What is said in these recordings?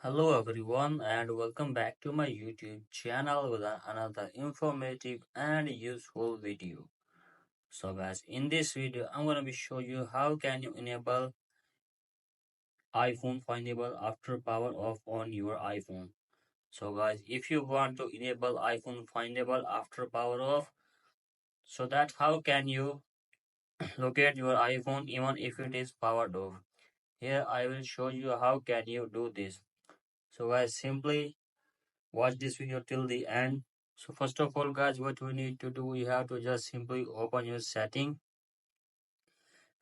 Hello everyone and welcome back to my YouTube channel with another informative and useful video. So guys, in this video I'm going to be show you how can you enable iPhone Findable after power off on your iPhone. So guys, if you want to enable iPhone Findable after power off, so that how can you locate your iPhone even if it is powered off. Here I will show you how can you do this. So guys, simply watch this video till the end. So first of all guys, what we need to do, we have to just simply open your setting,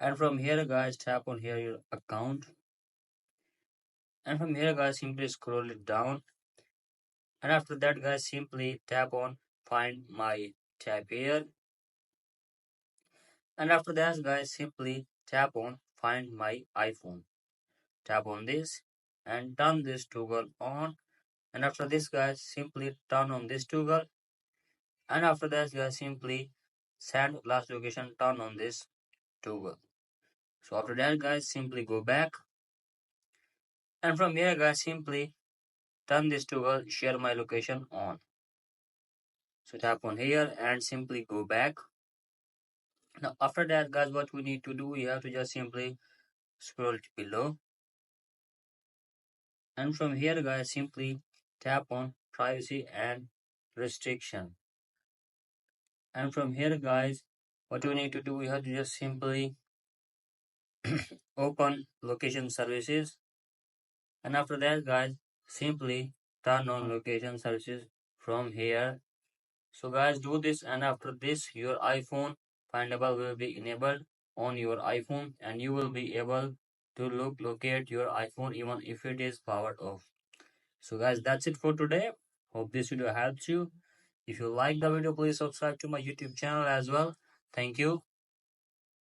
and from here guys tap on here your account, and from here guys simply scroll it down, and after that guys simply tap on find my tab here, and after that guys simply tap on find my iPhone. Tap on this and turn this toggle on, and after this guys simply turn on this toggle, and after that guys simply send last location, turn on this toggle. So after that guys simply go back, and from here guys simply turn this toggle share my location on. So tap on here and simply go back. Now after that guys, what we need to do, we have to just simply scroll it below, and from here guys simply tap on privacy and restriction, and from here guys what we need to do, we have to just simply open location services, and after that guys simply turn on location services from here. So guys, do this, and after this your iPhone Findable will be enabled on your iPhone, and you will be able to locate your iPhone even if it is powered off. So guys, that's it for today. Hope this video helps you. If you like the video, please subscribe to my YouTube channel as well. Thank you.